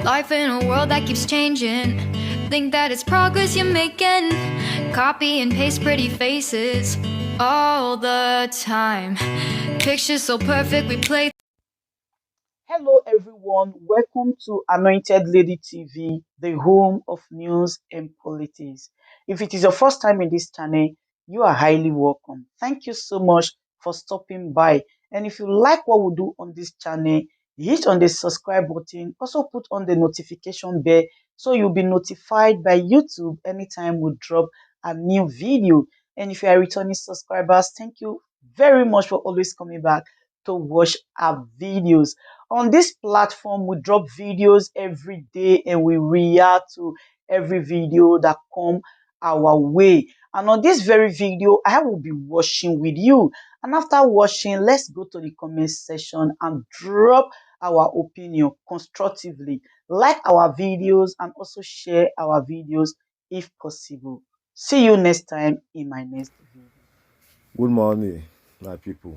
Life in a world that keeps changing. Think that it's progress you're making. Copy and paste pretty faces all the time. Pictures so perfect we play. Hello everyone, welcome to Anointed Lady TV, the home of news and politics. If it is your first time in this channel, you are highly welcome. Thank you so much for stopping by. And if you like what we do on this channel, hit on the subscribe button, also put on the notification bell so you'll be notified by YouTube anytime we drop a new video. And if you are returning subscribers, thank you very much for always coming back to watch our videos. On this platform, we drop videos every day and we react to every video that come our way. And on this very video, I will be watching with you. And after watching, let's go to the comment section and drop our opinion constructively. Like our videos and also share our videos if possible. See you next time in my next video. Good morning, my people.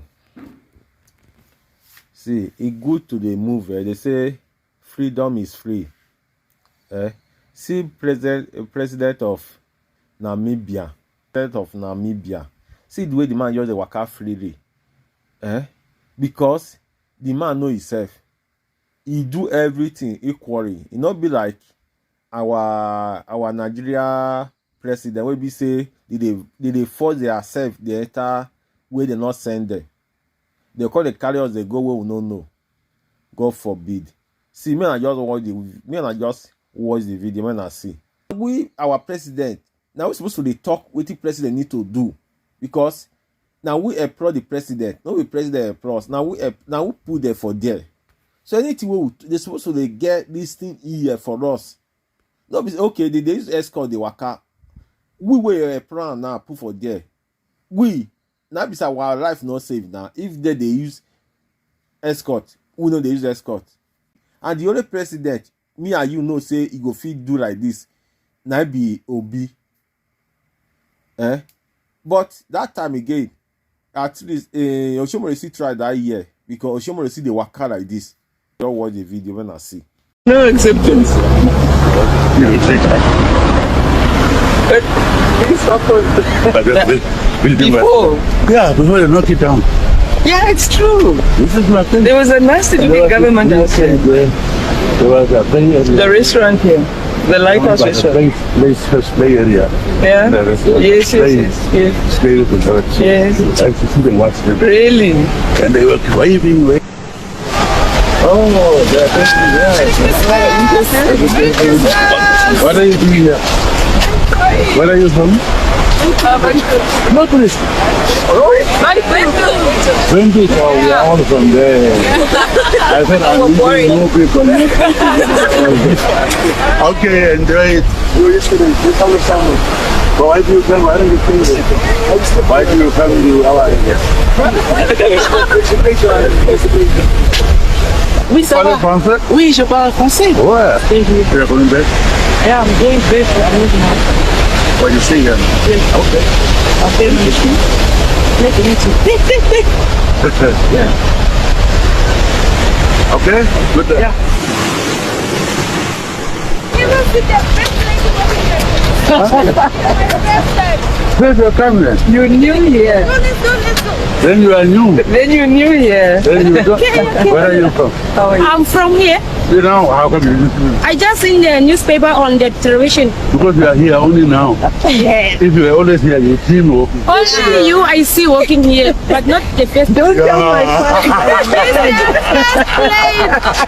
See, it's good to the move. They say freedom is free. See, president of Namibia, see the way the man just the waka freely. Because the man know himself. He do everything equally. It not be like our Nigeria president wey be say they force themselves the enter where they not send them. They call the carriers, they go where we don't know. God forbid. See, me and I just watch the video when I see. We, our president, now we're supposed to talk what the president need to do. Because now we applaud the president. No, the president applauds. Now we put there for there. So anything they're supposed to get this thing here for us. No, okay, they use escort the waka. We were a plan now put for there. We now because our life not safe now. If they use escort, we know they use escort. And the only president, me and you know say he go fit do like this. Now be Obi. But that time again, at least Oshomoresi tried that year because Oshomoresi the waka like this. Don't watch the video when I see. No acceptance. Before. Yeah, before they knock it down. Yeah, it's true. This is nothing. There was a nasty looking government house here. There was a The restaurant here. The lighthouse restaurant. Place play area. Yeah. Yes. Play with the church. Yes. I see them watching. Really? And they were waving. Oh, that's What are you doing here? Where are you from? Not tourist. Twenty. Oh, we are all from there. I said I'm meeting new people. Okay, enjoy it. But why do you come? Why don't you come here? Why do you come to our area? Oui, ça va. Français? Oui, je parle français. Ouais. Tu es going back? Yeah, I'm going back to Namibia. What you see here? Yeah. Okay. Okay, nice to meet you. Yeah. Okay? Good day. Yeah. You must be the best place to work here. Where's your camera? You're new here. Let's go. Then you are new. Then you're new here. Then you don't. Where are you from? How are you? I'm from here. You know, how come you didn't? I just seen the newspaper on the television. Because you are here only now. Yeah. If you were always here, you see me. Only you I see working here, but not the first. Don't tell my father.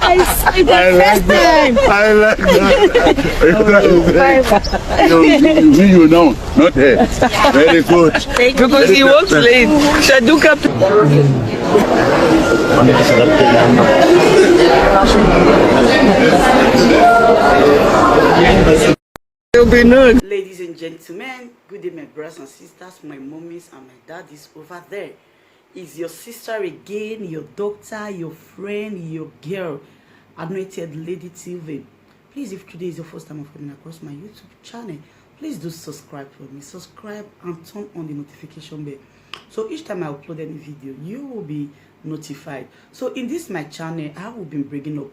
I see the first time. I like that. You know, not here. Very good. Because he works late. Shaduka. Ladies and gentlemen, good day my brothers and sisters, my mommies and my daddies over there. Is your sister again, your doctor, your friend, your girl, Anointed Lady TV. Please, if today is your first time of coming across my YouTube channel, please do subscribe for me. Subscribe and turn on the notification bell. So each time I upload any video, you will be notified. So in this my channel, I will be bringing up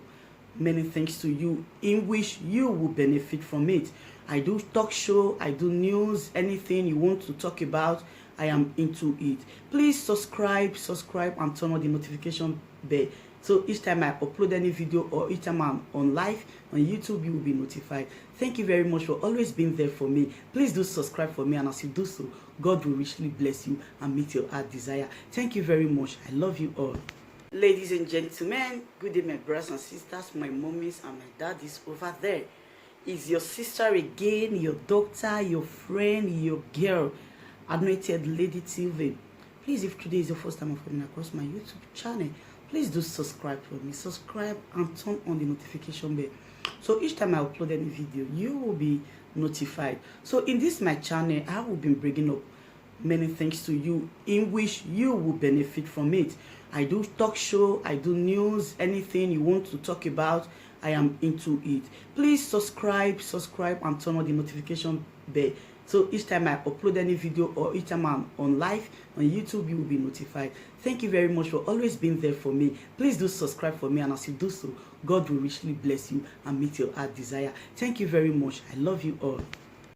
many things to you in which you will benefit from it. I do talk show, I do news, anything you want to talk about, I am into it. Please subscribe and turn on the notification bell. So each time I upload any video or each time I'm on live on YouTube, you will be notified. Thank you very much for always being there for me. Please do subscribe for me, and as you do so, God will richly bless you and meet your heart desire. Thank you very much. I love you all. Ladies and gentlemen, good day my brothers and sisters, my mommies and my daddies over there. Is your sister again, your doctor, your friend, your girl, Anointed Lady TV. Please, if today is your first time of coming across my YouTube channel, please do subscribe for me. Subscribe and turn on the notification bell. So each time I upload any video, you will be notified. So in this my channel, I will be bringing up many things to you in which you will benefit from it. I do talk show, I do news, anything you want to talk about, I am into it. Please subscribe and turn on the notification bell. So each time I upload any video or each time I'm on live on YouTube, you will be notified. Thank you very much for always being there for me. Please do subscribe for me, and as you do so, God will richly bless you and meet your heart desire. Thank you very much. I love you all.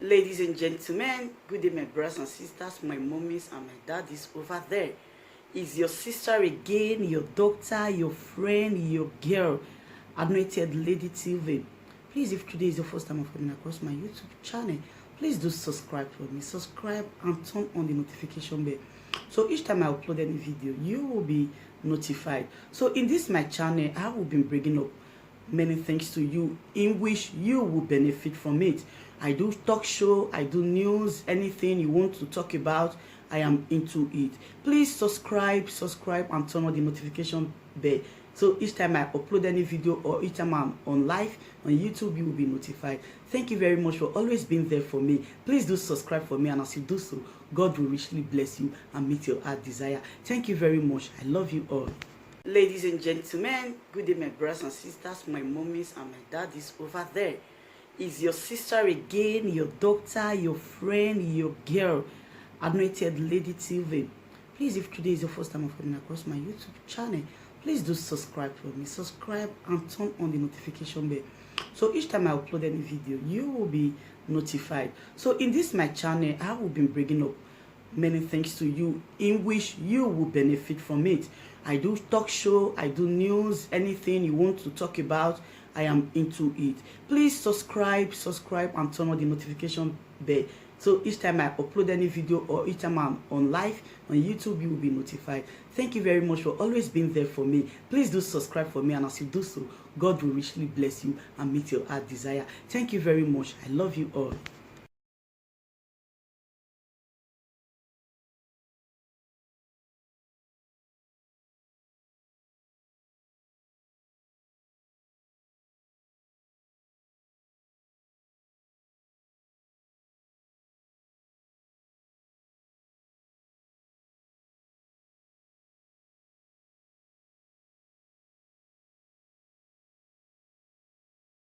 Ladies and gentlemen, good day my brothers and sisters, my mommies and my daddies over there. Is your sister again, your doctor, your friend, your girl, Anointed Lady TV. Please, if today is your first time of coming across my YouTube channel, please do subscribe for me. Subscribe and turn on the notification bell. So each time I upload any video, you will be notified. So in this my channel, I will be bringing up many things to you in which you will benefit from it. I do talk show, I do news, anything you want to talk about, I am into it. Please subscribe and turn on the notification bell. So each time I upload any video or each time I'm on live on YouTube, you will be notified. Thank you very much for always being there for me. Please do subscribe for me, and as you do so, God will richly bless you and meet your heart desire. Thank you very much. I love you all. Ladies and gentlemen, good day my brothers and sisters, my mommies and my daddies over there. Is your sister again, your doctor, your friend, your girl, Anointed Lady TV. Please, if today is your first time of coming across my YouTube channel, please do subscribe for me. Subscribe and turn on the notification bell. So each time I upload any video, you will be notified. So in this my channel, I will be bringing up many things to you in which you will benefit from it. I do talk show, I do news, anything you want to talk about, I am into it. Please subscribe and turn on the notification bell. So each time I upload any video or each time I'm on live on YouTube, you will be notified. Thank you very much for always being there for me. Please do subscribe for me, and as you do so, God will richly bless you and meet your heart desire. Thank you very much. I love you all.